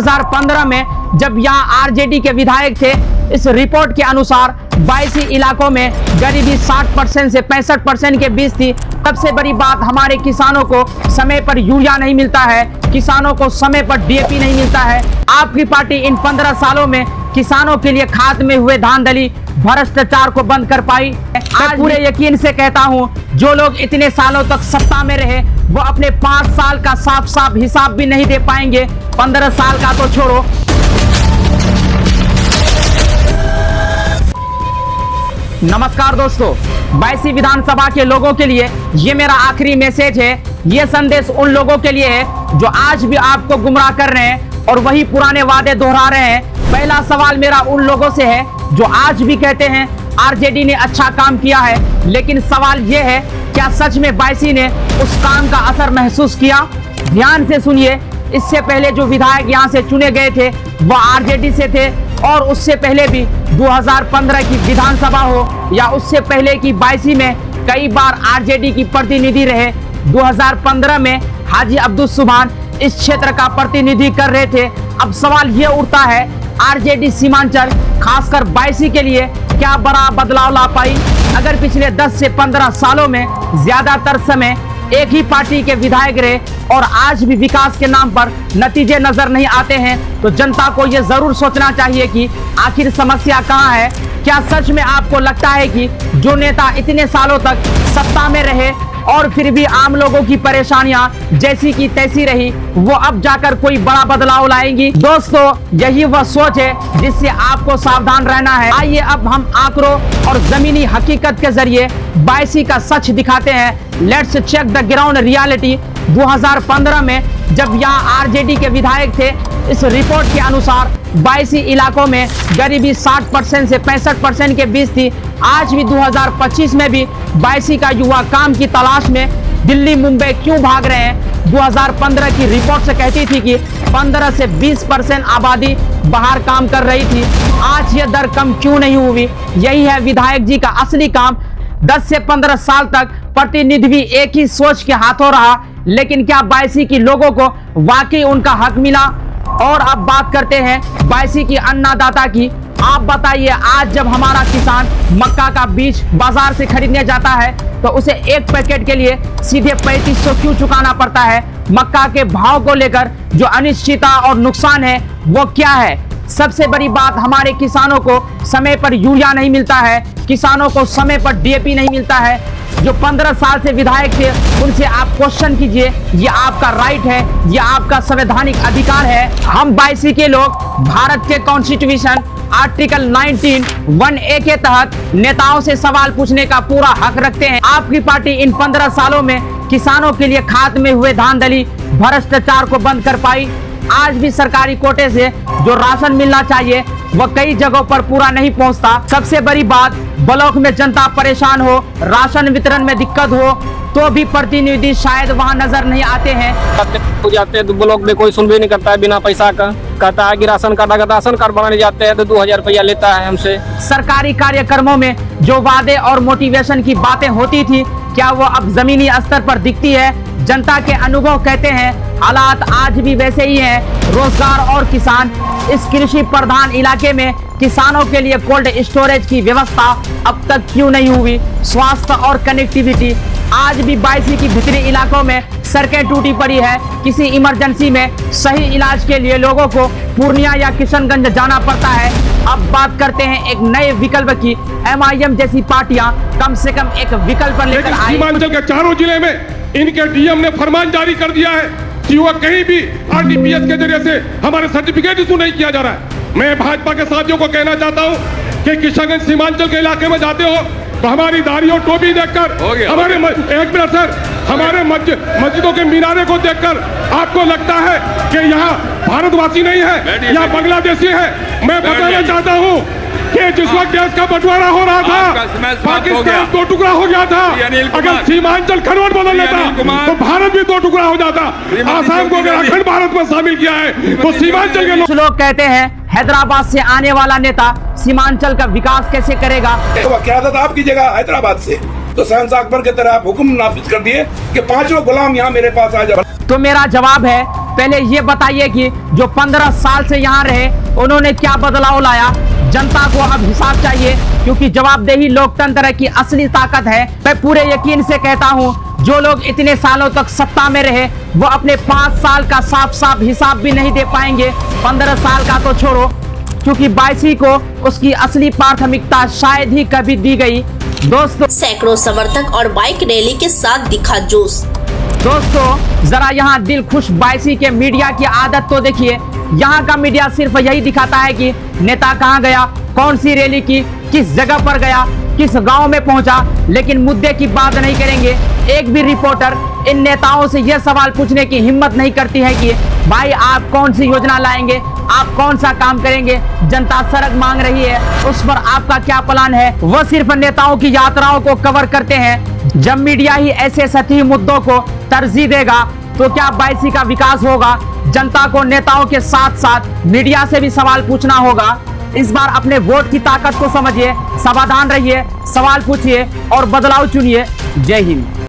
2015 में जब यहाँ आरजेडी के विधायक थे, इस रिपोर्ट के अनुसार 22 इलाकों में गरीबी 60% से 65% के बीच थी। सबसे बड़ी बात, हमारे किसानों को समय पर यूरिया नहीं मिलता है, किसानों को समय पर डीएपी नहीं मिलता है। आपकी पार्टी इन 15 सालों में किसानों के लिए खाद में हुए धांधली, भ्रष्टाचार को बंद कर पाई। मैं पूरे यकीन से कहता हूं, जो लोग इतने सालों तक सत्ता में रहे वो अपने 5 साल का साफ साफ हिसाब भी नहीं दे पाएंगे, 15 साल का तो छोड़ो। नमस्कार दोस्तों, 22 विधानसभा के लोगों के लिए ये मेरा आखिरी मैसेज है। ये संदेश उन लोगों के लिए है जो आज भी आपको गुमराह कर रहे हैं और वही पुराने वादे दोहरा रहे हैं। पहला सवाल मेरा उन लोगों से है जो आज भी कहते हैं आरजेडी ने अच्छा काम किया है, लेकिन सवाल ये है, क्या सच में 22 ने उस काम का असर महसूस किया? ध्यान से सुनिए, इससे पहले जो विधायक यहाँ से चुने गए थे वह आरजेडी से थे और उससे पहले भी 2015 की विधानसभा हो या उससे पहले की 22 में कई बार आरजेडी की प्रतिनिधि रहे। 2015 में हाजी अब्दुल सुभान इस क्षेत्र का प्रतिनिधि कर रहे थे। अब सवाल ये उठता है, आरजेडी सीमांचल खासकर 22 के लिए क्या बड़ा बदलाव ला पाई? अगर पिछले 10 से 15 सालों में ज्यादातर समय एक ही पार्टी के विधायक रहे और आज भी विकास के नाम पर नतीजे नजर नहीं आते हैं, तो जनता को यह जरूर सोचना चाहिए कि आखिर समस्या कहां है। क्या सच में आपको लगता है कि जो नेता इतने सालों तक सत्ता में रहे और फिर भी आम लोगों की परेशानियां जैसी की तैसी रही, वो अब जाकर कोई बड़ा बदलाव लाएंगी? दोस्तों, यही वह सोच है जिससे आपको सावधान रहना है। आइए अब हम आंकड़ों और जमीनी हकीकत के जरिए 22 का सच दिखाते हैं। Let's check the ground reality. 2015 में जब यहाँ आरजेडी के विधायक थे, इस रिपोर्ट के अनुसार 22 इलाकों में गरीबी 60% से 65% के बीच थी। आज भी 2025 में भी 22 का युवा काम की तलाश में दिल्ली मुंबई क्यों भाग रहे हैं? 2015 की रिपोर्ट से कहती थी कि 15 से 20% आबादी बाहर काम कर रही थी। आज यह दर कम क्यों नहीं हुई? यही है विधायक जी का असली काम। 10 से 15 साल तक प्रतिनिधि भी एक ही सोच के हाथों रहा, लेकिन क्या 22 की लोगों को वाकई उनका हक मिला? और अब बात करते हैं 22 की अन्नदाता की। आप बताइए, आज जब हमारा किसान मक्का का बीज बाजार से खरीदने जाता है तो उसे एक पैकेट के लिए सीधे 3500 क्यों चुकाना पड़ता है? मक्का के भाव को लेकर जो अनिश्चितता और नुकसान है वो क्या है? सबसे बड़ी बात, हमारे किसानों को समय पर यूरिया नहीं मिलता है, किसानों को समय पर डीएपी नहीं मिलता है। जो 15 साल से विधायक थे उनसे आप क्वेश्चन कीजिए, ये आपका राइट है, ये आपका संवैधानिक अधिकार है। हम 22 के लोग भारत के कॉन्स्टिट्यूशन आर्टिकल 19(1)(a) के तहत नेताओं से सवाल पूछने का पूरा हक रखते हैं। आपकी पार्टी इन 15 सालों में किसानों के लिए खाद में हुए धांधली, भ्रष्टाचार को बंद कर पाई? आज भी सरकारी कोटे से जो राशन मिलना चाहिए वह कई जगहों पर पूरा नहीं पहुंचता। सबसे बड़ी बात, ब्लॉक में जनता परेशान हो, राशन वितरण में दिक्कत हो तो भी प्रतिनिधि शायद वहां नजर नहीं आते हैं। हो जाते हैं तो ब्लॉक में कोई सुनवाई नहीं करता है, बिना पैसा का कहता है कि राशन कार्ड, अगर राशन कार्ड बनाने जाते हैं तो 2000 रुपया लेता है हमसे। सरकारी कार्यक्रमों में जो वादे और मोटिवेशन की बातें होती थी, क्या वो अब जमीनी स्तर पर दिखती है? जनता के अनुभव कहते हैं हालात आज भी वैसे ही हैं। रोजगार और किसान, इस कृषि प्रधान इलाके में किसानों के लिए कोल्ड स्टोरेज की व्यवस्था अब तक क्यों नहीं हुई? स्वास्थ्य और कनेक्टिविटी, आज भी 22 की भीतरी इलाकों में सड़कें टूटी पड़ी है। किसी इमरजेंसी में सही इलाज के लिए लोगों को पूर्णिया या किशनगंज जाना पड़ता है। अब बात करते हैं एक नए विकल्प की। MIM जैसी पार्टियां कम से कम एक विकल्प लेकर आई। सीमांचल के चारों जिले में इनके डीएम ने फरमान जारी कर दिया है कि वह कहीं भी RTPS के जरिए से हमारे सर्टिफिकेट इशू नहीं किया जा रहा है। मैं भाजपा के साथियों को कहना चाहता हूं कि किशनगंज सीमांचल के इलाके में जाते हो तो हमारी दाढ़ी और टोपी देखकर, हमारे एक मिनट सर, हमारे मस्जिदों के मीनारे को देखकर आपको लगता है कि यहाँ भारतवासी नहीं है, यहाँ बांग्लादेशी है। मैं बताना चाहता हूँ कि जिस वक्त देश का बंटवारा हो रहा था, पाकिस्तान 2 टुकड़ा हो गया था। अगर सीमांचल खरवट बदल लेता तो भारत भी 2 टुकड़ा हो जाता। आसाम को अगर अखंड भारत में शामिल किया है तो सीमांचल के लोग कहते हैं हैदराबाद से आने वाला नेता सीमांचल का विकास कैसे करेगा? तो क्यादत आपकी जगह हैदराबाद से, तो शहंशाह अकबर के तरह आप हुक्म नाफिज कर दिए कि 5 गुलाम यहाँ मेरे पास आ जाओ। तो मेरा जवाब है, पहले ये बताइए कि जो 15 साल से यहाँ रहे उन्होंने क्या बदलाव लाया। जनता को अब हिसाब चाहिए, क्योंकि जवाबदेही लोकतंत्र की असली ताकत है। मैं पूरे यकीन से कहता हूँ, जो लोग इतने सालों तक सत्ता में रहे वो अपने 5 साल का साफ साफ हिसाब भी नहीं दे पाएंगे, 15 साल का तो छोड़ो, क्योंकि 22 को उसकी असली प्राथमिकता शायद ही कभी दी गई। दोस्तों, सैकड़ों समर्थक और बाइक रैली के साथ दिखा जोश। दोस्तों जरा यहाँ दिल खुश 22 के मीडिया की आदत तो देखिए। यहाँ का मीडिया सिर्फ यही दिखाता है कि नेता कहाँ गया, कौन सी रैली की, किस जगह पर गया, किस गांव में पहुंचा, लेकिन मुद्दे की बात नहीं करेंगे। एक भी रिपोर्टर इन नेताओं से यह सवाल पूछने की हिम्मत नहीं करती है कि भाई आप कौन सी योजना लाएंगे, आप कौन सा काम करेंगे, जनता सड़क मांग रही है उस पर आपका क्या प्लान है। वह सिर्फ नेताओं की यात्राओं को कवर करते हैं। जब मीडिया ही ऐसे सतही मुद्दों को तरजीह देगा तो क्या 22 का विकास होगा। जनता को नेताओं के साथ साथ मीडिया से भी सवाल पूछना होगा। इस बार अपने वोट की ताकत को समझिए, सावधान रहिए, सवाल पूछिए और बदलाव चुनिए। जय हिंद।